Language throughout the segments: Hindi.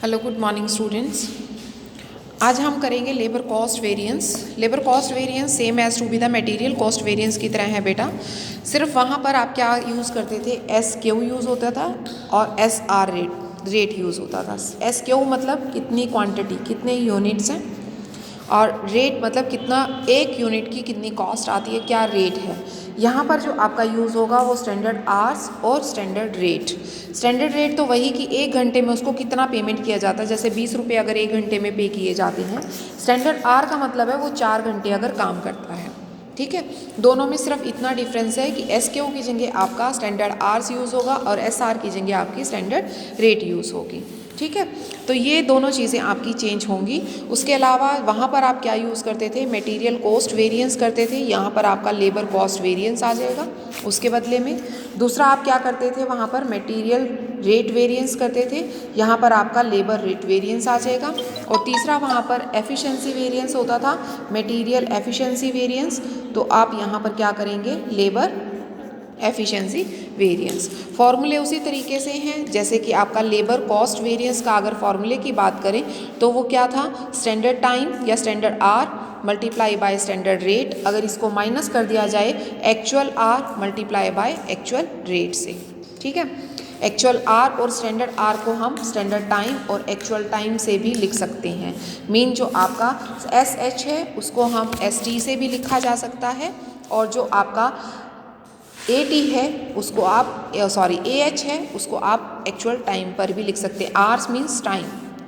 Hello, good morning students. आज हम करेंगे labour cost variance. Labour cost variance same as to be the material cost variance की तरह है बेटा। सिर्फ वहाँ पर आप क्या यूज़ करते थे, एस क्यू यूज़ होता था और एस आर रेट यूज़ होता था। एस क्यू मतलब कितनी क्वांटिटी, कितने यूनिट्स हैं, और रेट मतलब कितना एक यूनिट की कितनी कॉस्ट आती है, क्या रेट है। यहाँ पर जो आपका यूज़ होगा वो स्टैंडर्ड आवर्स और स्टैंडर्ड रेट। स्टैंडर्ड रेट तो वही कि एक घंटे में उसको कितना पेमेंट किया जाता है, जैसे 20 रुपये अगर एक घंटे में पे किए जाते हैं। स्टैंडर्ड आवर का मतलब है वो 4 घंटे अगर काम करता है। ठीक है, दोनों में सिर्फ इतना डिफरेंस है कि एस क्यू की जगह आपका स्टैंडर्ड आवर्स यूज़ होगा और एस आर की जगह आपकी स्टैंडर्ड रेट यूज़ होगी। ठीक है, तो ये दोनों चीज़ें आपकी चेंज होंगी। उसके अलावा वहाँ पर आप क्या यूज़ करते थे, मटेरियल कॉस्ट वेरिएंस करते थे, यहाँ पर आपका लेबर कॉस्ट वेरिएंस आ जाएगा उसके बदले में। दूसरा आप क्या करते थे, वहाँ पर मटेरियल रेट वेरिएंस करते थे, यहाँ पर आपका लेबर रेट वेरिएंस आ जाएगा। और तीसरा वहाँ पर एफिशिएंसी वेरिएंस होता था, मटेरियल एफिशिएंसी वेरिएंस, तो आप यहाँ पर क्या करेंगे, लेबर एफिशिएंसी वेरिएंस। फॉर्मूले उसी तरीके से हैं जैसे कि आपका लेबर कॉस्ट वेरिएंस का अगर फॉर्मूले की बात करें तो वो क्या था, स्टैंडर्ड टाइम या standard our multiply by standard rate. अगर इसको माइनस कर दिया जाए actual our multiply by actual rate से। ठीक है, एक्चुअल आर और स्टैंडर्ड आर को हम स्टैंडर्ड टाइम और एक्चुअल टाइम से भी लिख सकते हैं। मीन जो आपका एस एच है उसको हम एस टी से भी लिखा जा सकता है, और जो आपका ए टी है उसको आप ए एच है उसको आप एक्चुअल टाइम पर भी लिख सकते हैं। आर्स मीन्स टाइम,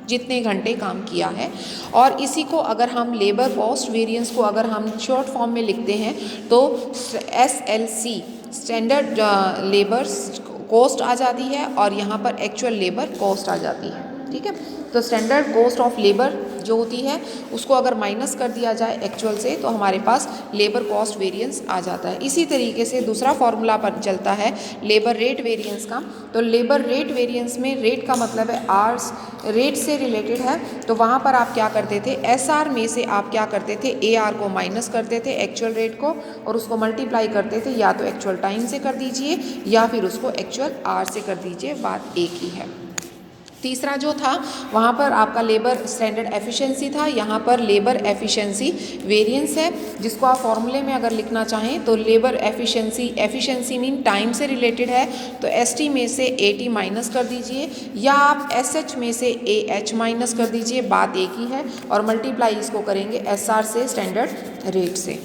जितने घंटे काम किया है। और इसी को अगर हम लेबर कॉस्ट वेरिएंस को अगर हम शॉर्ट फॉर्म में लिखते हैं तो S L C standard labour cost आ जाती है और यहाँ पर एक्चुअल लेबर कॉस्ट आ जाती है। ठीक है, तो स्टैंडर्ड कॉस्ट ऑफ लेबर जो होती है उसको अगर माइनस कर दिया जाए एक्चुअल से तो हमारे पास लेबर कॉस्ट वेरिएंस आ जाता है। इसी तरीके से दूसरा फॉर्मूला पर चलता है लेबर रेट वेरिएंस का। तो लेबर रेट वेरिएंस में रेट का मतलब है आवर्स, रेट से रिलेटेड है। तो वहाँ पर आप क्या करते थे, एस आर में से आप क्या करते थे, ए आर को माइनस करते थे एक्चुअल रेट को और उसको मल्टीप्लाई करते थे, या तो एक्चुअल टाइम से कर दीजिए या फिर उसको एक्चुअल आवर से कर दीजिए, बात एक ही है। तीसरा जो था वहाँ पर आपका लेबर स्टैंडर्ड एफिशिएंसी था, यहाँ पर लेबर एफिशिएंसी वेरिएंस है, जिसको आप फॉर्मूले में अगर लिखना चाहें तो लेबर एफिशिएंसी मीन टाइम से रिलेटेड है, तो एस टी में से ए टी माइनस कर दीजिए या आप एस एच में से ए एच माइनस कर दीजिए, बात एक ही है, और मल्टीप्लाई इसको करेंगे एस आर से स्टैंडर्ड रेट से।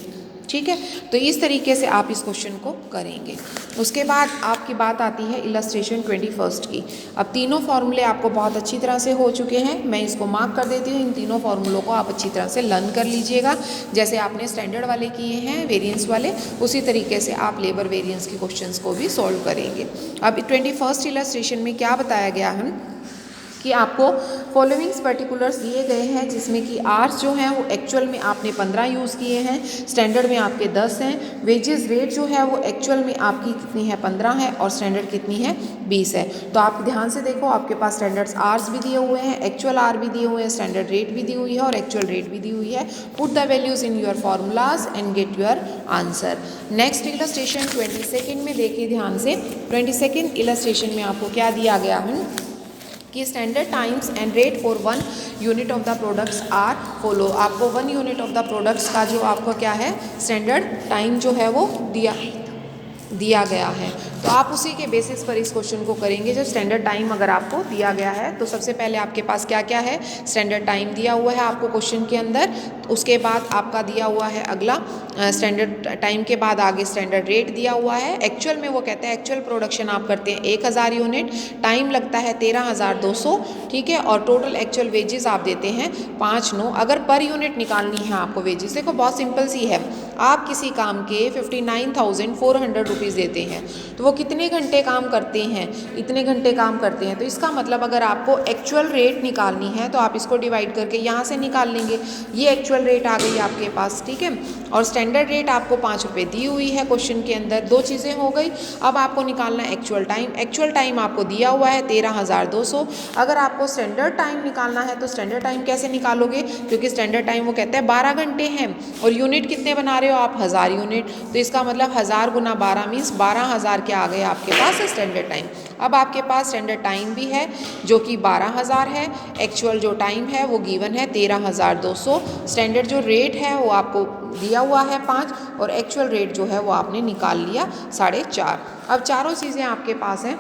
ठीक है, तो इस तरीके से आप इस क्वेश्चन को करेंगे। उसके बाद आपकी बात आती है इलस्ट्रेशन 21 की। अब तीनों फार्मूले आपको बहुत अच्छी तरह से हो चुके हैं, मैं इसको मार्क कर देती हूँ। इन तीनों फार्मूलों को आप अच्छी तरह से लर्न कर लीजिएगा, जैसे आपने स्टैंडर्ड वाले किए हैं वेरिएंस वाले, उसी तरीके से आप लेबर वेरिएंस के क्वेश्चंस को भी सॉल्व करेंगे। अब 21 इलस्ट्रेशन में क्या बताया गया है कि आपको फॉलोइंग्स पर्टिकुलर्स दिए गए हैं, जिसमें कि आर्स जो हैं वो एक्चुअल में आपने 15 यूज़ किए हैं, स्टैंडर्ड में आपके 10 हैं। वेजेस रेट जो है वो एक्चुअल में आपकी कितनी है, 15 है, और स्टैंडर्ड कितनी है, 20 है। तो आप ध्यान से देखो, आपके पास स्टैंडर्ड्स आर्स भी दिए हुए हैं, एक्चुअल आर भी दिए हुए हैं, स्टैंडर्ड रेट भी दी हुई है और एक्चुअल रेट भी दी हुई है। Put the values in your formulas and get your answer. Next illustration 22 में देखिए ध्यान से। 22 इलस्ट्रेशन में आपको क्या दिया गया है कि standard times and rate for 1 unit of the products are follow. आपको 1 यूनिट ऑफ द प्रोडक्ट्स का जो आपको क्या है, स्टैंडर्ड टाइम जो है वो दिया गया है। तो आप उसी के बेसिस पर इस क्वेश्चन को करेंगे। जब स्टैंडर्ड टाइम अगर आपको दिया गया है तो सबसे पहले आपके पास क्या क्या है, स्टैंडर्ड टाइम दिया हुआ है आपको क्वेश्चन के अंदर, उसके बाद आपका दिया हुआ है अगला स्टैंडर्ड टाइम के बाद आगे स्टैंडर्ड रेट दिया हुआ है। एक्चुअल में वो कहते हैं एक्चुअल प्रोडक्शन आप करते हैं 1000 यूनिट, टाइम लगता है 13,200। ठीक है, और टोटल एक्चुअल वेजेस आप देते हैं 5,900। अगर पर यूनिट निकालनी है आपको वेजेस, देखो बहुत सिंपल सी है, आप किसी काम के 59,400 रुपीज़ देते हैं तो वो कितने घंटे काम करते हैं, इतने घंटे काम करते हैं। तो इसका मतलब अगर आपको एक्चुअल रेट निकालनी है तो आप इसको डिवाइड करके यहाँ से निकाल लेंगे, ये एक्चुअल रेट आ गई आपके पास। ठीक है, और स्टैंडर्ड रेट आपको 5 रुपये दी हुई है क्वेश्चन के अंदर, दो चीज़ें हो गई। अब आपको निकालना है एक्चुअल टाइम। एक्चुअल टाइम आपको दिया हुआ है 13,200। अगर आपको स्टैंडर्ड टाइम निकालना है तो स्टैंडर्ड टाइम कैसे निकालोगे, क्योंकि स्टैंडर्ड टाइम वो कहते हैं 12 घंटे हैं, और यूनिट कितने बना रहे हो आप, 1000 यूनिट। तो इसका मतलब 1000 गुना 12 मीन्स 12,000 क्या आ गए आपके पास स्टैंडर्ड टाइम। अब आपके पास स्टैंडर्ड टाइम भी है जो कि 12,000 है, एक्चुअल जो टाइम है वो गिवन है 13,200, स्टैंडर्ड जो रेट है वो आपको दिया हुआ है 5 और एक्चुअल रेट जो है वो आपने निकाल लिया 4.5। अब चारों चीज़ें आपके पास हैं,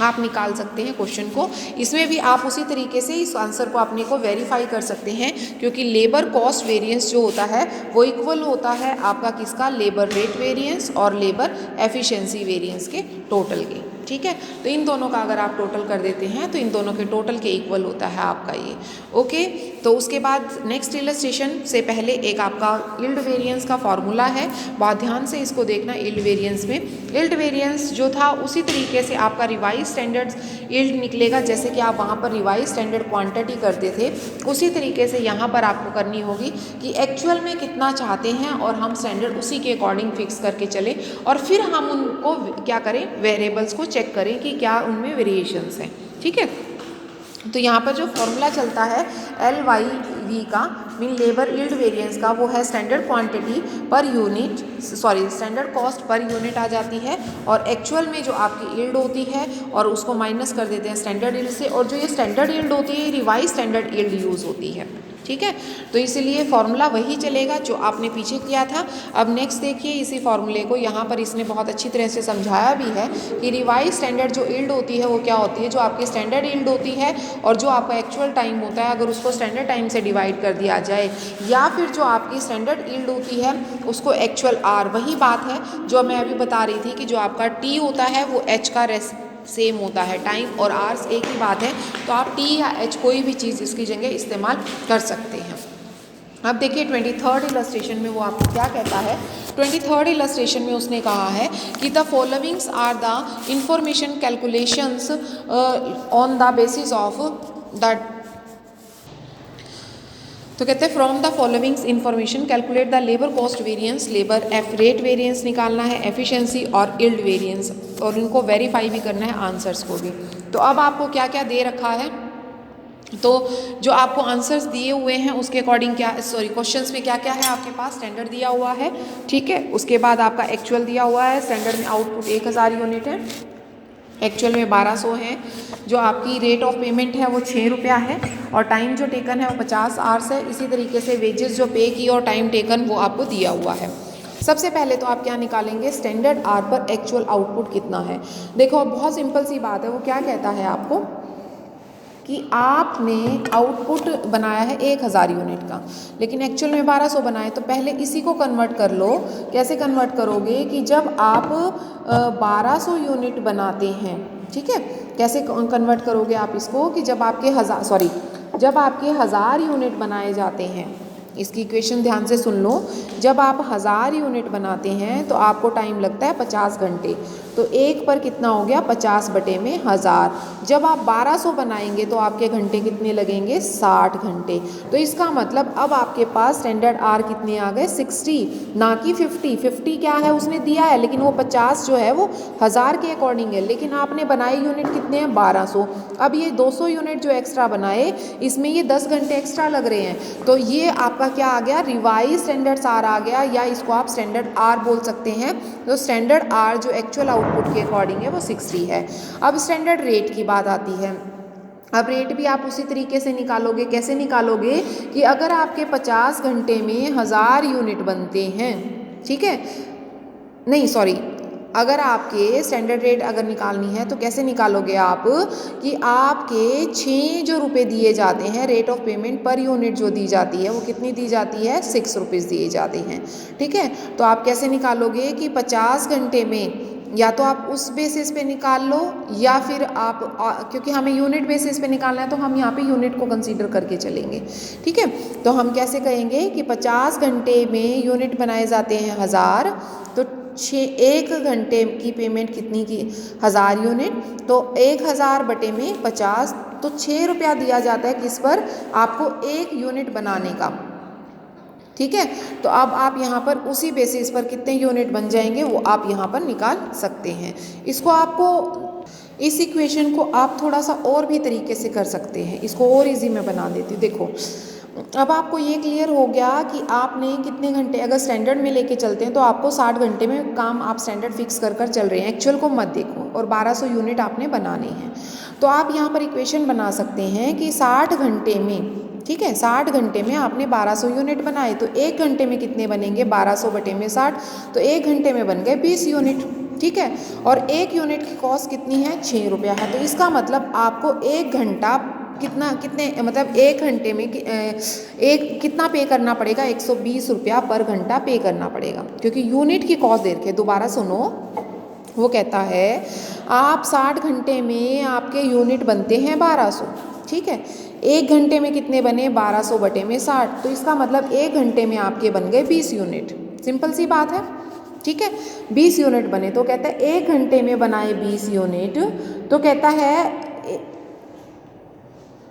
आप निकाल सकते हैं क्वेश्चन को। इसमें भी आप उसी तरीके से इस आंसर को अपने को वेरीफाई कर सकते हैं, क्योंकि लेबर कॉस्ट वेरिएंस जो होता है वो इक्वल होता है आपका किसका, लेबर रेट वेरिएंस और लेबर एफिशिएंसी वेरिएंस के टोटल के। ठीक है, तो इन दोनों का अगर आप टोटल कर देते हैं तो इन दोनों के टोटल के इक्वल होता है आपका ये। ओके, तो उसके बाद नेक्स्ट इलस्ट्रेशन से पहले एक आपका यील्ड वेरिएंस का फॉर्मूला है, बहुत ध्यान से इसको देखना। यील्ड वेरिएंस में यील्ड वेरिएंस जो था उसी तरीके से आपका रिवाइज स्टैंडर्ड यील्ड निकलेगा, जैसे कि आप वहाँ पर रिवाइज स्टैंडर्ड क्वांटिटी करते थे उसी तरीके से यहाँ पर आपको करनी होगी कि एक्चुअल में कितना चाहते हैं और हम स्टैंडर्ड उसी के अकॉर्डिंग फिक्स करके चले और फिर हम उनको क्या करें, वेरिएबल्स को चेक करें कि क्या उनमें वेरिएशंस हैं। ठीक है, तो यहाँ पर जो फॉर्मूला चलता है LYV का, मीन लेबर यील्ड वेरिएंस का, वो है standard quantity per unit, sorry standard cost per unit आ जाती है और एक्चुअल में जो आपकी यील्ड होती है और उसको माइनस कर देते हैं स्टैंडर्ड यील्ड से, और जो ये स्टैंडर्ड यील्ड होती है रिवाइज स्टैंडर्ड यील्ड यूज़ होती है। ठीक है, तो इसीलिए फॉर्मूला वही चलेगा जो आपने पीछे किया था। अब नेक्स्ट देखिए, इसी फॉर्मूले को यहाँ पर इसने बहुत अच्छी तरह से समझाया भी है कि रिवाइज स्टैंडर्ड जो यील्ड होती है वो क्या होती है, जो आपकी स्टैंडर्ड यील्ड होती है और जो आपका एक्चुअल टाइम होता है, अगर उसको स्टैंडर्ड टाइम से डिवाइड कर दिया जाए, या फिर जो आपकी स्टैंडर्ड यील्ड होती है उसको एक्चुअल आर, वही बात है जो मैं अभी बता रही थी कि जो आपका टी होता है वो एच का सेम होता है, टाइम और आवर्स एक ही बात है, तो आप टी या एच कोई भी चीज़ इसकी जगह इस्तेमाल कर सकते हैं। अब देखिए 23rd इलस्ट्रेशन में वो आपको क्या कहता है। 23rd इलस्ट्रेशन में उसने कहा है कि the followings are the information calculations on the basis of the, तो कहते हैं from the followings information calculate the labour cost variance, labour rate variance निकालना है, एफिशिएंसी और यील्ड वेरिएंस, और इनको वेरीफाई भी करना है आंसर्स को भी। तो अब आपको क्या क्या दे रखा है, तो जो आपको आंसर्स दिए हुए हैं उसके अकॉर्डिंग क्या, सॉरी क्वेश्चंस में क्या क्या है आपके पास, स्टैंडर्ड दिया हुआ है। ठीक है, उसके बाद आपका एक्चुअल दिया हुआ है, स्टैंडर्ड में आउटपुट 1000 यूनिट है, एक्चुअल में 1200 है, जो आपकी रेट ऑफ पेमेंट है वो 6 रुपया है और टाइम जो टेकन है वो 50 आवर्स है। इसी तरीके से वेजेस जो पे की और टाइम टेकन वो आपको दिया हुआ है। सबसे पहले तो आप क्या निकालेंगे, स्टैंडर्ड आर पर एक्चुअल आउटपुट कितना है। देखो बहुत सिंपल सी बात है, वो क्या कहता है आपको कि आपने आउटपुट बनाया है 1000 यूनिट का, लेकिन एक्चुअल में 1200 बनाए, तो पहले इसी को कन्वर्ट कर लो। कैसे कन्वर्ट करोगे कि जब आप 1200 यूनिट बनाते हैं, ठीक है, कैसे कन्वर्ट करोगे आप इसको कि जब आपके जब आपके 1000 यूनिट बनाए जाते हैं, इसकी इक्वेशन ध्यान से सुन लो, जब आप 1000 यूनिट बनाते हैं तो आपको टाइम लगता है 50 घंटे, तो एक पर कितना हो गया 50 बटे में 1000। जब आप 1200 बनाएंगे तो आपके घंटे कितने लगेंगे 60 घंटे। तो इसका मतलब अब आपके पास स्टैंडर्ड आर कितने आ गए 60, ना कि 50। 50 क्या है उसने दिया है, लेकिन वो 50 जो है वो 1000 के अकॉर्डिंग है, लेकिन आपने बनाए यूनिट कितने हैं 1200। अब ये 200 यूनिट जो एक्स्ट्रा बनाए इसमें ये 10 घंटे एक्स्ट्रा लग रहे हैं, तो ये आपका क्या आ गया रिवाइज स्टैंडर्ड आर आ गया, या इसको आप स्टैंडर्ड आर बोल सकते हैं। तो स्टैंडर्ड आर जो एक्चुअल आउटपुट के अकॉर्डिंग है वो 60 है। अब स्टैंडर्ड रेट की बात आती है। अब रेट भी आप उसी तरीके से निकालोगे। कैसे निकालोगे कि अगर आपके 50 घंटे में 1000 यूनिट बनते हैं, ठीक है, नहीं सॉरी, अगर आपके स्टैंडर्ड रेट अगर निकालनी है तो कैसे निकालोगे आप कि आपके 6 जो रुपए दिए जाते हैं, rate of payment per unit जो दी जाती है वो कितनी दी जाती है 6 रुपीज़ दिए जाते हैं। ठीक है, तो आप कैसे निकालोगे कि 50 घंटे में या तो आप उस बेसिस पे निकाल लो, या फिर आप क्योंकि हमें यूनिट बेसिस पे निकालना है तो हम यहाँ पे यूनिट को कंसीडर करके चलेंगे। ठीक है, तो हम कैसे कहेंगे कि 50 घंटे में यूनिट बनाए जाते हैं 1000, तो 1 घंटे की पेमेंट कितनी की 1000 यूनिट, तो 1000 बटे में 50, तो 6 रुपया दिया जाता है किस पर, आपको 1 यूनिट बनाने का। ठीक है, तो अब आप यहाँ पर उसी बेसिस पर कितने यूनिट बन जाएंगे वो आप यहाँ पर निकाल सकते हैं। इसको आपको, इस इक्वेशन को आप थोड़ा सा और भी तरीके से कर सकते हैं, इसको और इजी में बना देती हूँ। देखो अब आपको ये क्लियर हो गया कि आपने कितने घंटे अगर स्टैंडर्ड में लेके चलते हैं तो आपको 60 घंटे में काम आप स्टैंडर्ड फिक्स कर कर चल रहे हैं, एक्चुअल को मत देखो, और 1200 यूनिट आपने बनाने हैं। तो आप यहाँ पर इक्वेशन बना सकते हैं कि 60 घंटे में, ठीक है, 60 घंटे में आपने 1200 यूनिट बनाए, तो 1 घंटे में कितने बनेंगे, 1200 बटे में 60, तो 1 घंटे में बन गए 20 यूनिट, ठीक है। और 1 यूनिट की कॉस्ट कितनी है, 6 रुपया है। तो इसका मतलब आपको 1 घंटा कितने मतलब 1 घंटे में एक कितना पे करना पड़ेगा, 120 रुपया पर घंटा पे करना पड़ेगा, क्योंकि यूनिट की कॉस्ट दे रखी है। दोबारा सुनो, वो कहता है आप 60 घंटे में आपके यूनिट बनते हैं 1200, ठीक है। 1 घंटे में कितने बने, 1200 बटे में 60, तो इसका मतलब 1 घंटे में आपके बन गए 20 यूनिट। सिंपल सी बात है, ठीक है। 20 यूनिट बने, तो कहता है 1 घंटे में बनाए 20 यूनिट, तो कहता है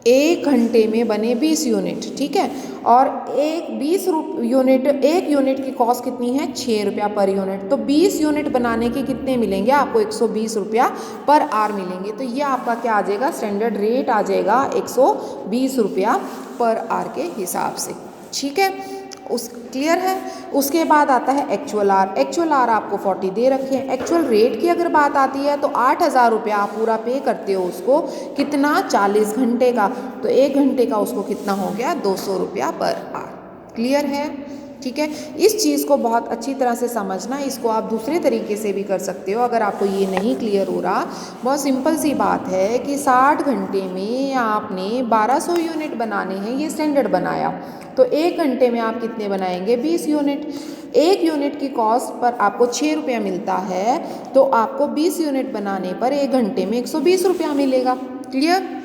1 घंटे में बने 20 यूनिट, ठीक है। और 1 यूनिट की कॉस्ट कितनी है, 6 रुपया पर यूनिट। तो 20 यूनिट बनाने के कितने मिलेंगे आपको, 120 रुपया पर आवर मिलेंगे। तो ये आपका क्या आ जाएगा, स्टैंडर्ड रेट आ जाएगा 120 रुपया पर आवर के हिसाब से, ठीक है। उस क्लियर है। उसके बाद आता है एक्चुअल आर। एक्चुअल आर आपको 40 दे रखे हैं। एक्चुअल रेट की अगर बात आती है तो 8000 रुपया आप पूरा पे करते हो उसको, कितना, 40 घंटे का, तो 1 घंटे का उसको कितना हो गया, 200 रुपया पर आवर। क्लियर है, ठीक है। इस चीज़ को बहुत अच्छी तरह से समझना, इसको आप दूसरे तरीके से भी कर सकते हो अगर आपको ये नहीं क्लियर हो रहा। बहुत सिंपल सी बात है कि 60 घंटे में आपने 1200 यूनिट बनाने हैं, ये स्टैंडर्ड बनाया, तो 1 घंटे में आप कितने बनाएंगे, 20 यूनिट। 1 यूनिट की कॉस्ट पर आपको 6 रुपया मिलता है, तो आपको 20 यूनिट बनाने पर 1 घंटे में 120 रुपया मिलेगा। क्लियर।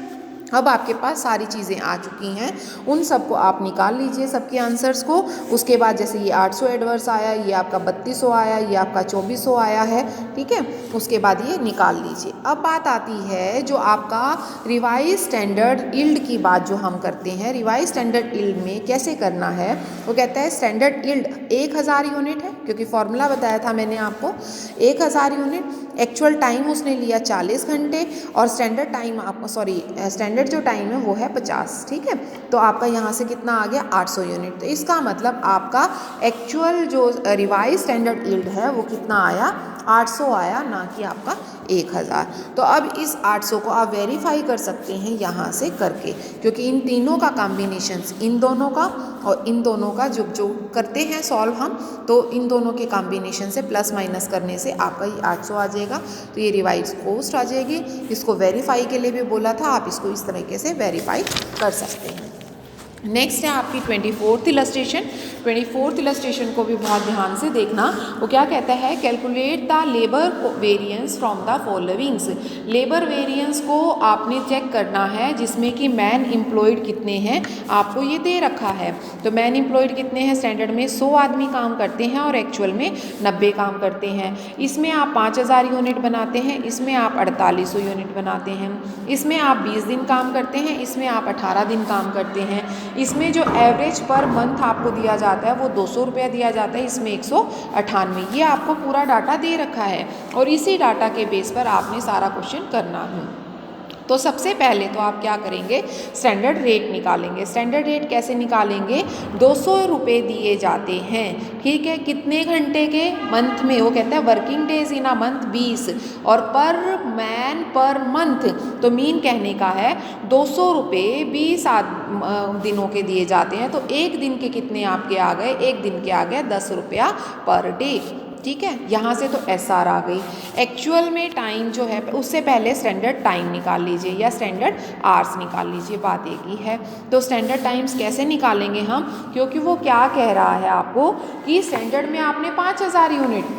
अब आपके पास सारी चीज़ें आ चुकी हैं, उन सबको आप निकाल लीजिए, सबके आंसर्स को। उसके बाद जैसे ये 800 एडवर्स आया, ये आपका 3200 आया, ये आपका 2400 आया है, ठीक है। उसके बाद ये निकाल लीजिए। अब बात आती है जो आपका रिवाइज स्टैंडर्ड यील्ड की बात जो हम करते हैं, रिवाइज स्टैंडर्ड यील्ड में कैसे करना है, वो कहता है स्टैंडर्ड यील्ड 1000 यूनिट है, क्योंकि फॉर्मूला बताया था मैंने आपको 1000 यूनिट। एक्चुअल टाइम उसने लिया 40 घंटे, और स्टैंडर्ड टाइम आपको स्टैंडर्ड जो टाइम है वो है 50, ठीक है। तो आपका यहाँ से कितना आ गया, 800 यूनिट। तो इसका मतलब आपका एक्चुअल जो रिवाइज स्टैंडर्ड यील्ड है वो कितना आया, 800 आया, ना कि आपका 1000। तो अब इस 800 को आप वेरीफाई कर सकते हैं यहाँ से करके, क्योंकि इन तीनों का कॉम्बिनेशन, इन दोनों का और इन दोनों का जो करते हैं सॉल्व हम, तो इन दोनों के कॉम्बिनेशन से प्लस माइनस करने से आपका ये 800 आ जाएगा। तो ये रिवाइज कॉस्ट आ जाएगी। इसको वेरीफाई के लिए भी बोला था, आप इसको इस तरीके से वेरीफाई कर सकते हैं। नेक्स्ट है आपकी 24th इलस्ट्रेशन। 24th इलस्ट्रेशन को भी बहुत ध्यान से देखना। वो क्या कहता है, calculate the labour variance from the followings. Labour variance को आपने चेक करना है, जिसमें कि मैन एम्प्लॉयड कितने हैं आपको ये दे रखा है। तो मैन एम्प्लॉयड कितने हैं, स्टैंडर्ड में 100 आदमी काम करते हैं और एक्चुअल में 90 काम करते हैं। इसमें आप 5000 यूनिट बनाते हैं, इसमें आप 4800 यूनिट बनाते हैं। इसमें आप 20 दिन काम करते हैं, इसमें आप 18 दिन काम करते हैं। इसमें जो एवरेज पर मंथ आपको दिया जाता है वो 200 रुपया दिया जाता है, इसमें 198। ये आपको पूरा डाटा दे रखा है, और इसी डाटा के बेस पर आपने सारा क्वेश्चन करना है। तो सबसे पहले तो आप क्या करेंगे, स्टैंडर्ड रेट निकालेंगे। स्टैंडर्ड रेट कैसे निकालेंगे, 200 रुपये दिए जाते हैं, ठीक है। कितने घंटे के, मंथ में, वो कहता है working days in a month 20, और पर मैन पर मंथ, तो मीन कहने का है 200 रुपये 20 दिनों के दिए जाते हैं। तो एक दिन के कितने आपके आ गए, एक दिन के आ गए 10 रुपया पर डे, ठीक है। यहाँ से तो SR आ गई। एक्चुअल में टाइम जो है, उससे पहले स्टैंडर्ड टाइम निकाल लीजिए या स्टैंडर्ड आवर्स निकाल लीजिए, बात एक ही है। तो स्टैंडर्ड टाइम्स कैसे निकालेंगे हम, क्योंकि वो क्या कह रहा है आपको कि स्टैंडर्ड में आपने 5000 यूनिट,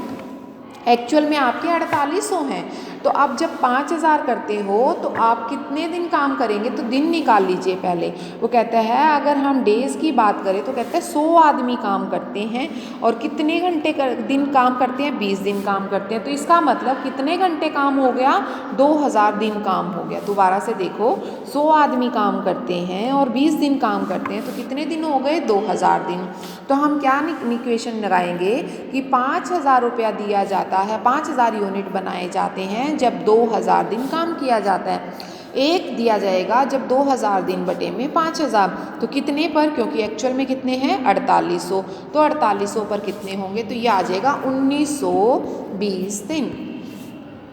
एक्चुअल में आपके 4800 हैं। तो आप जब 5000 करते हो तो आप कितने दिन काम करेंगे, तो दिन निकाल लीजिए पहले। वो कहता है अगर हम डेज़ की बात करें तो कहता है 100 आदमी काम करते हैं, और कितने घंटे दिन काम करते हैं, 20 दिन काम करते हैं। तो इसका मतलब कितने घंटे काम हो गया, 2000 दिन काम हो गया। दोबारा से देखो, 100 आदमी काम करते हैं और 20 दिन काम करते हैं, तो कितने दिन हो गए, 2000 दिन। तो हम क्या इक्वेशन लगाएंगे कि 5000 रुपया दिया जाता है, 5000 यूनिट बनाए जाते हैं जब 2000 दिन काम किया जाता है। एक दिया जाएगा जब 2000 दिन बटे में 5000, तो कितने पर, क्योंकि एक्चुअल में कितने हैं 4800, तो 4800 पर कितने होंगे, तो ये आ जाएगा 1920 दिन।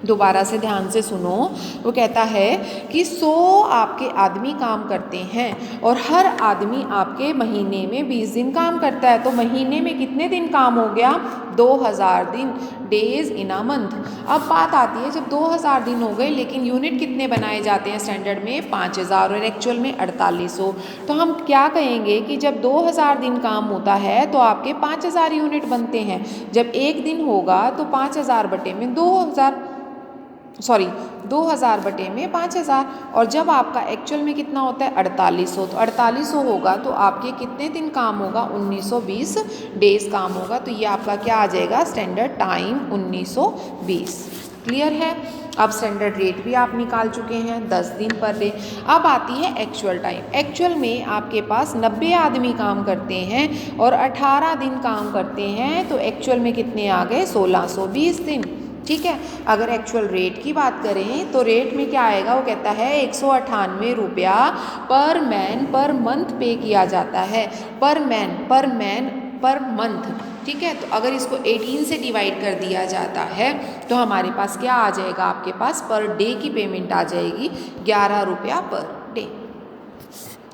दोबारा से ध्यान से सुनो, वो कहता है कि 100 आपके आदमी काम करते हैं और हर आदमी आपके महीने में 20 दिन काम करता है, तो महीने में कितने दिन काम हो गया 2000 दिन, डेज इन अ मंथ। अब बात आती है जब 2000 दिन हो गए लेकिन यूनिट कितने बनाए जाते हैं स्टैंडर्ड में 5000 और एक्चुअल में 4800, तो हम क्या कहेंगे कि जब 2000 दिन काम होता है तो आपके 5000 यूनिट बनते हैं। जब एक दिन होगा तो 5000 बटे में 2000 बटे में 5000, और जब आपका एक्चुअल में कितना होता है 4800, तो 4800 होगा तो आपके कितने दिन काम होगा 1920 डेज काम होगा, तो ये आपका क्या आ जाएगा स्टैंडर्ड टाइम 1920। क्लियर है। अब स्टैंडर्ड रेट भी आप निकाल चुके हैं 10 दिन पर डे। अब आती है एक्चुअल टाइम। एक्चुअल में आपके पास 90 आदमी काम करते हैं और 18 दिन काम करते हैं, तो एक्चुअल में कितने आ गए 1620 दिन। ठीक है। अगर एक्चुअल रेट की बात करें तो रेट में क्या आएगा, वो कहता है 198 रुपया पर मैन पर मंथ पे किया जाता है। पर मैन पर मंथ। ठीक है। तो अगर इसको 18 से डिवाइड कर दिया जाता है तो हमारे पास क्या आ जाएगा, आपके पास पर डे की पेमेंट आ जाएगी 11 रुपया पर डे।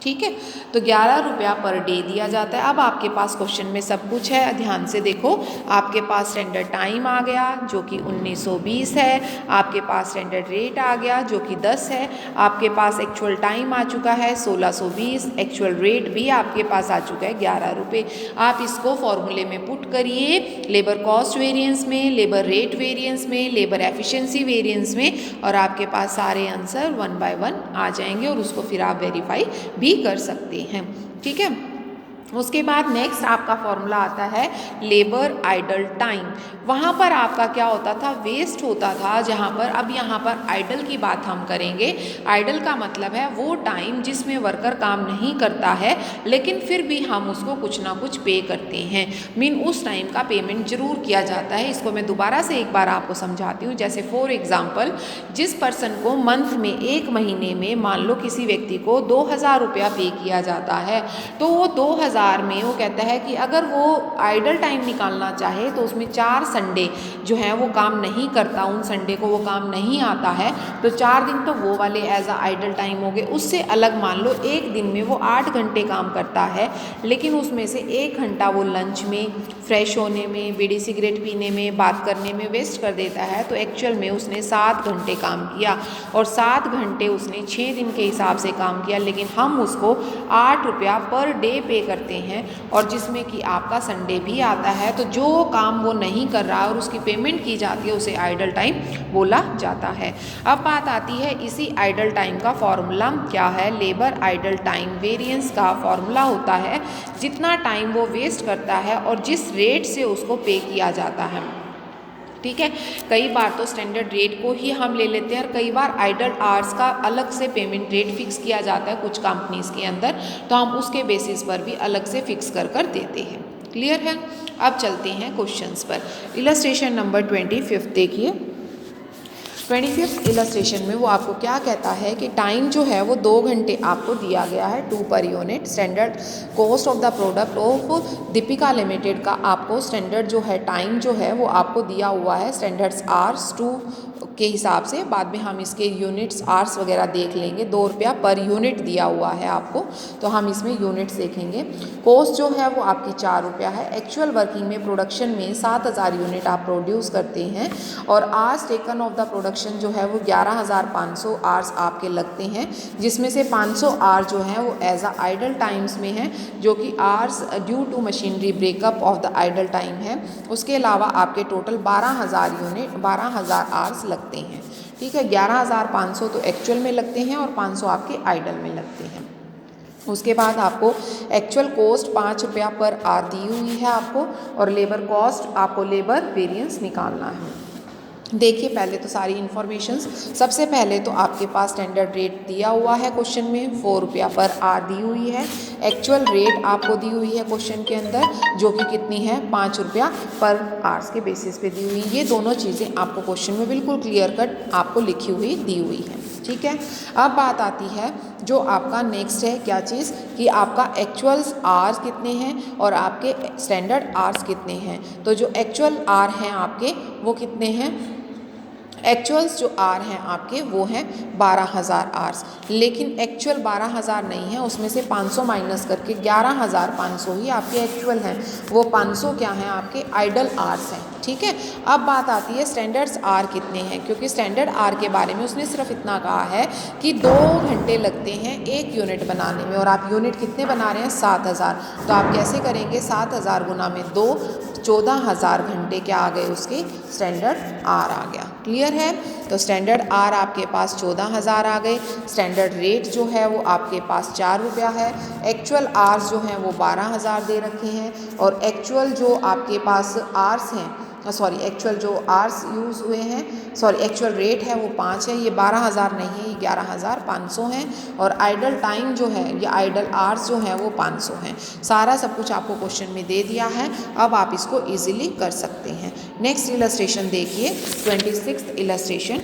ठीक है। तो 11 रुपया पर डे दिया जाता है। अब आपके पास क्वेश्चन में सब कुछ है, ध्यान से देखो। आपके पास स्टैंडर्ड टाइम आ गया जो कि 1920 है, आपके पास स्टैंडर्ड रेट आ गया जो कि 10 है, आपके पास एक्चुअल टाइम आ चुका है 1620, एक्चुअल रेट भी आपके पास आ चुका है 11 रुपये। आप इसको फॉर्मूले में पुट करिए, लेबर कॉस्ट वेरिएंस में, लेबर रेट वेरिएंस में, लेबर एफिशिएंसी वेरिएंस में, और आपके पास सारे आंसर 1 बाय 1 आ जाएंगे और उसको फिर आप वेरीफाई भी कर सकते हैं। ठीक है। उसके बाद नेक्स्ट आपका फॉर्मूला आता है लेबर आइडल टाइम। वहाँ पर आपका क्या होता था, वेस्ट होता था, जहाँ पर अब यहाँ पर आइडल की बात हम करेंगे। आइडल का मतलब है वो टाइम जिसमें वर्कर काम नहीं करता है लेकिन फिर भी हम उसको कुछ ना कुछ पे करते हैं, मीन उस टाइम का पेमेंट जरूर किया जाता है। इसको मैं दोबारा से एक बार आपको समझाती हूँ। जैसे फॉर एग्जाम्पल, जिस पर्सन को मंथ में, एक महीने में मान लो किसी व्यक्ति को 2000 रुपया पे किया जाता है, तो वो 2000 में वो कहता है कि अगर वो आइडल टाइम निकालना चाहे तो उसमें 4 संडे जो है वो काम नहीं करता, उन संडे को वो काम नहीं आता है, तो 4 दिन तो वो वाले एज अ आइडल टाइम हो गए। उससे अलग मान लो एक दिन में वो 8 घंटे काम करता है लेकिन उसमें से 1 घंटा वो लंच में, फ्रेश होने में, बीड़ी सिगरेट पीने में, बात करने में वेस्ट कर देता है, तो एक्चुअल में उसने 7 घंटे काम किया और 7 घंटे उसने 6 दिन के हिसाब से काम किया, लेकिन हम उसको 8 रुपया पर डे पे करते हैं और जिसमें कि आपका संडे भी आता है। तो जो काम वो नहीं कर रहा और उसकी पेमेंट की जाती है उसे आइडल टाइम बोला जाता है। अब बात आती है इसी आइडल टाइम का फॉर्मूला क्या है। लेबर आइडल टाइम वेरिएंस का फॉर्मूला होता है जितना टाइम वो वेस्ट करता है और जिस रेट से उसको पे किया जाता है। ठीक है। कई बार तो स्टैंडर्ड रेट को ही हम ले लेते हैं और कई बार आइडल आवर्स का अलग से पेमेंट रेट फिक्स किया जाता है कुछ कंपनीज के अंदर, तो हम उसके बेसिस पर भी अलग से फिक्स कर देते हैं। क्लियर है। अब चलते हैं क्वेश्चंस पर। इलस्ट्रेशन नंबर 25 देखिए। 25th इलस्ट्रेशन में वो आपको क्या कहता है कि टाइम जो है वो 2 घंटे आपको दिया गया है 2 per unit. Standard cost of the product of Deepika limited का आपको स्टैंडर्ड जो है टाइम जो है वो आपको दिया हुआ है स्टैंडर्ड्स आवर्स 2 के हिसाब से। बाद में हम इसके यूनिट्स आवर्स वगैरह देख लेंगे। 2 रुपया पर यूनिट दिया हुआ है आपको, तो हम इसमें यूनिट्स देखेंगे। कॉस्ट जो है वो आपकी 4 रुपया है। एक्चुअल वर्किंग में प्रोडक्शन में 7000 यूनिट आप प्रोड्यूस करते हैं और hours taken of the production जो है वो 11500 आवर्स आपके लगते हैं, जिसमें से 500 आवर जो हैं वो एज अ आइडल टाइम्स में हैं, जो कि hours due to machinery breakup of the idle time है। उसके अलावा आपके टोटल 12000 यूनिट 12000 आवर्स लगते हैं। ठीक है। 11500 तो एक्चुअल में लगते हैं और 500 आपके आइडल में लगते हैं। उसके बाद आपको एक्चुअल कॉस्ट 5 रुपया पर आवर दी हुई है आपको, और लेबर कॉस्ट आपको लेबर वेरिएंस निकालना है। देखिए पहले तो सारी इन्फॉर्मेशंस, सबसे पहले तो आपके पास स्टैंडर्ड रेट दिया हुआ है क्वेश्चन में 4 रुपया पर आवर दी हुई है। एक्चुअल रेट आपको दी हुई है क्वेश्चन के अंदर जो कि कितनी है 5 रुपया पर आवर्स के बेसिस पे दी हुई है। ये दोनों चीज़ें आपको क्वेश्चन में बिल्कुल क्लियर कट आपको लिखी हुई दी हुई है। ठीक है। अब बात आती है जो आपका नेक्स्ट है क्या चीज़ कि आपका एक्चुअल्स आवर्स कितने हैं और आपके स्टैंडर्ड आवर्स कितने हैं। तो जो एक्चुअल आर हैं आपके वो कितने हैं, एक्चुअल्स जो आर हैं आपके वो हैं 12,000 आर्स, लेकिन एक्चुअल 12,000 नहीं है, उसमें से 500 माइनस करके 11,500 ही आपके एक्चुअल हैं। वो 500 क्या हैं आपके आइडल आर्स हैं। ठीक है। अब बात आती है स्टैंडर्ड्स आर कितने हैं, क्योंकि स्टैंडर्ड आर के बारे में उसने सिर्फ इतना कहा है कि 2 घंटे लगते हैं एक यूनिट बनाने में, और आप यूनिट कितने बना रहे हैं 7,000। तो आप कैसे करेंगे 7,000 गुना में 2, 14,000 घंटे क्या आ गए उसके स्टैंडर्ड आर आ गया। क्लियर है। तो स्टैंडर्ड आर आपके पास 14,000 आ गए। स्टैंडर्ड रेट जो है वो आपके पास 4 रुपया है। एक्चुअल आर्स जो हैं वो 12,000 दे रखे हैं, और एक्चुअल जो आपके पास आर्स हैं एक्चुअल जो आर्स यूज़ हुए हैं एक्चुअल रेट है वो 5 है। ये 12,000 नहीं है, ये 11,500 हैं। और आइडल टाइम जो है ये आइडल आर्स जो हैं वो 500 हैं। सारा सब कुछ आपको क्वेश्चन में दे दिया है, अब आप इसको इजीली कर सकते हैं। नेक्स्ट इलस्ट्रेशन देखिए 26th इलस्ट्रेशन।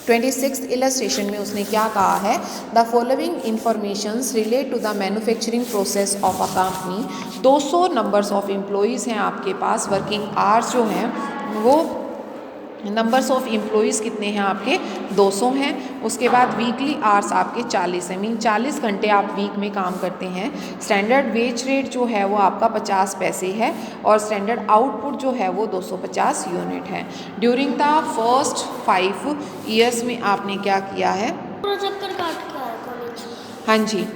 26th इलस्ट्रेशन में उसने क्या कहा है, the following informations relate to the manufacturing process of a company. 200 numbers of employees हैं आपके पास, वर्किंग आवर्स जो हैं वो नंबर्स ऑफ एम्प्लॉयज़ कितने हैं आपके 200 हैं। उसके बाद वीकली आवर्स आपके 40 हैं, मीन 40 घंटे आप वीक में काम करते हैं। स्टैंडर्ड वेज रेट जो है वो आपका 50 पैसे है, और स्टैंडर्ड आउटपुट जो है वो 250 यूनिट है। ड्यूरिंग द फर्स्ट 5 ईयर्स में आपने क्या किया है, चक्कर काट के आया कॉलेज। हाँ जी।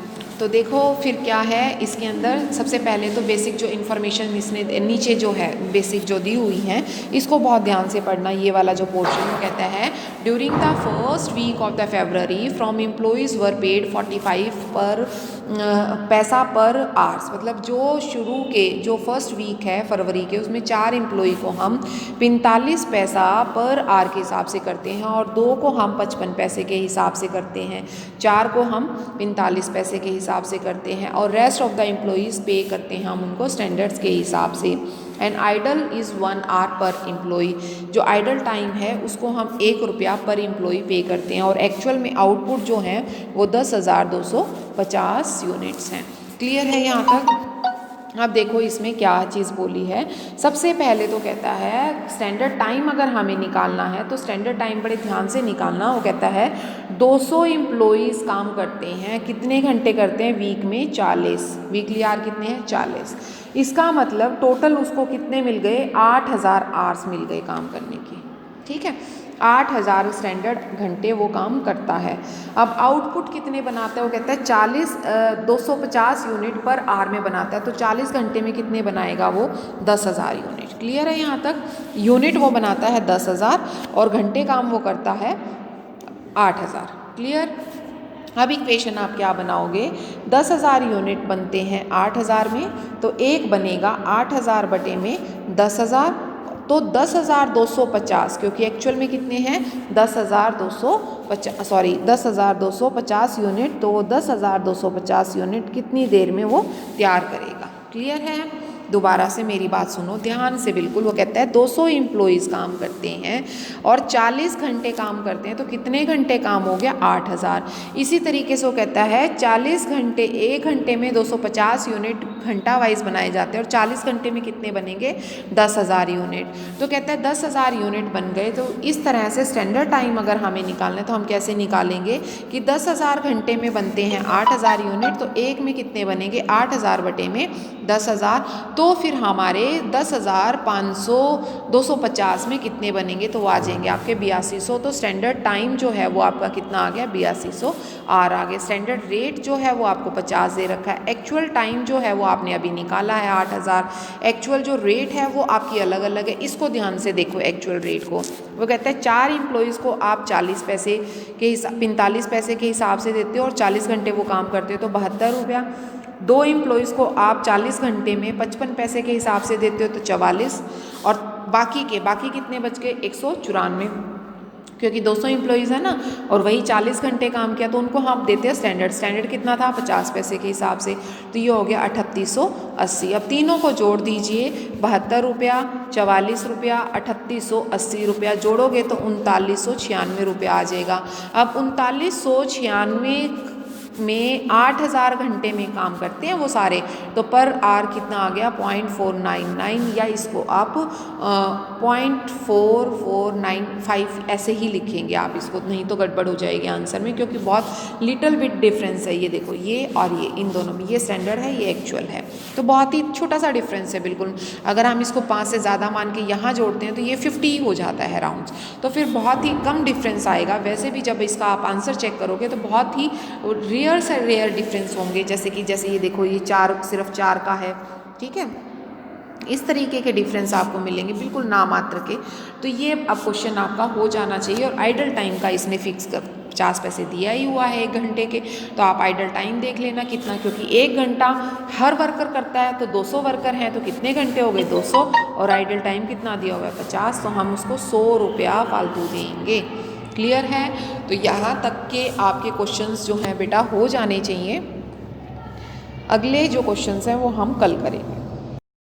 तो देखो फिर क्या है इसके अंदर, सबसे पहले तो बेसिक जो इन्फॉर्मेशन इसने नीचे जो है बेसिक जो दी हुई हैं इसको बहुत ध्यान से पढ़ना। ये वाला जो पोर्शन वो कहता है during the first week of the February from employees were paid 45 पर पैसा पर आवर्स। मतलब जो शुरू के जो फर्स्ट वीक है फरवरी के उसमें 4 एम्प्लॉई को हम 45 पैसा पर आवर के हिसाब से करते हैं, और 2 को हम 55 पैसे के हिसाब से करते हैं, 4 को हम 45 पैसे के हिसाब से करते हैं, और रेस्ट ऑफ द एम्प्लॉयज़ पे करते हैं हम उनको स्टैंडर्ड्स के हिसाब से। एंड आइडल इज़ 1 आवर पर एम्प्लॉई। जो आइडल टाइम है उसको हम 1 रुपया पर एम्प्लॉई पे करते हैं, और एक्चुअल में आउटपुट जो है वो 10,250 यूनिट्स हैं। क्लियर है यहाँ तक। अब देखो इसमें क्या चीज़ बोली है। सबसे पहले तो कहता है स्टैंडर्ड टाइम अगर हमें निकालना है तो स्टैंडर्ड टाइम बड़े ध्यान से निकालना। वो कहता है 200 एम्प्लॉयज़ काम करते हैं, कितने घंटे करते हैं वीक में 40, वीकली आवर कितने हैं 40। इसका मतलब टोटल उसको कितने मिल गए 8,000 आवर्स मिल गए काम करने की। ठीक है, 8,000 स्टैंडर्ड घंटे वो काम करता है। अब आउटपुट कितने बनाता है, वो कहता है 250 यूनिट पर आवर में बनाता है। तो 40 घंटे में कितने बनाएगा वो 10,000 यूनिट। क्लियर है यहाँ तक। यूनिट वो बनाता है 10,000 और घंटे काम वो करता है 8,000। क्लियर। अब इक्वेशन आप क्या बनाओगे, 10,000 यूनिट बनते हैं 8,000 में, तो एक बनेगा 8,000 बटे में 10,000, तो 10,250, क्योंकि एक्चुअल में कितने हैं 10,250 यूनिट। तो वो 10,250 यूनिट कितनी देर में वो तैयार करेगा। क्लियर है। दोबारा से मेरी बात सुनो ध्यान से बिल्कुल। वो कहता है 200 एम्प्लॉयज़ काम करते हैं और 40 घंटे काम करते हैं, तो कितने घंटे काम हो गया 8,000। इसी तरीके से वो कहता है 40 घंटे, 1 घंटे में 250 यूनिट घंटा वाइज बनाए जाते हैं, और 40 घंटे में कितने बनेंगे 10,000 यूनिट। तो कहता है 10,000 यूनिट बन गए। तो इस तरह से स्टैंडर्ड टाइम अगर हमें निकालना है तो हम कैसे निकालेंगे कि 10,000 घंटे में बनते हैं 8,000 यूनिट, तो एक में कितने बनेंगे 8,000 बटे में 10,000। तो फिर हमारे 10,500 250 में कितने बनेंगे, तो वो आ जाएंगे आपके 8200। तो स्टैंडर्ड टाइम जो है वो आपका कितना आ गया 8200 आर आ गया। स्टैंडर्ड रेट जो है वो आपको 50 दे रखा है। एक्चुअल टाइम जो है वो आपने अभी निकाला है 8,000। एक्चुअल जो रेट है वो आपकी अलग अलग है, इसको ध्यान से देखो। एक्चुअल रेट को वो कहता है 4 एम्प्लॉयज़ को आप 40 पैसे के हिसाब 45 पैसे के हिसाब से देते हो, और 40 घंटे वो काम करते हो तो 72 रुपया। 2 एम्प्लॉयज़ को आप 40 घंटे में 55 पैसे के हिसाब से देते हो तो 44, और बाकी कितने बच गए 194। क्योंकि 200 एम्प्लॉइज़ है ना और वही 40 घंटे काम किया तो उनको हम देते हैं स्टैंडर्ड कितना था 50 पैसे के हिसाब से, तो ये हो गया 3880। अब तीनों को जोड़ दीजिए, 72 रुपया, 44 रुपया, 3880 रुपया जोड़ोगे तो 3996 रुपया आ जाएगा। अब 3996 में 8000 घंटे में काम करते हैं वो सारे, तो पर आर कितना आ गया 0.499, या इसको आप 0.4495 ऐसे ही लिखेंगे आप इसको, नहीं तो गड़बड़ हो जाएगी आंसर में, क्योंकि बहुत लिटिल बिट डिफरेंस है। ये देखो ये और ये इन दोनों में, ये स्टैंडर्ड है ये एक्चुअल है, तो बहुत ही छोटा सा डिफरेंस है बिल्कुल। अगर हम इसको 5 से ज़्यादा मान के यहाँ जोड़ते हैं तो ये 50 हो जाता है राउंड्स, तो फिर बहुत ही कम डिफरेंस आएगा। वैसे भी जब इसका आप आंसर चेक करोगे तो बहुत ही रेयर से रेयर डिफरेंस होंगे, जैसे ये देखो ये 4 सिर्फ 4 का है, ठीक है, इस तरीके के डिफरेंस आपको मिलेंगे बिल्कुल नामात्र के। तो ये अब क्वेश्चन आपका हो जाना चाहिए। और आइडल टाइम का इसने फिक्स कर 50 पैसे दिया ही हुआ है 1 घंटे के, तो आप आइडल टाइम देख लेना कितना, क्योंकि 1 घंटा हर वर्कर करता है तो 200 वर्कर हैं तो कितने घंटे हो गए 200, और आइडल टाइम कितना दिया हुआ है 50, तो हम उसको 100 रुपया फालतू देंगे। क्लियर है? तो यहाँ तक के आपके क्वेश्चंस जो हैं बेटा हो जाने चाहिए। अगले जो क्वेश्चंस हैं वो हम कल करेंगे।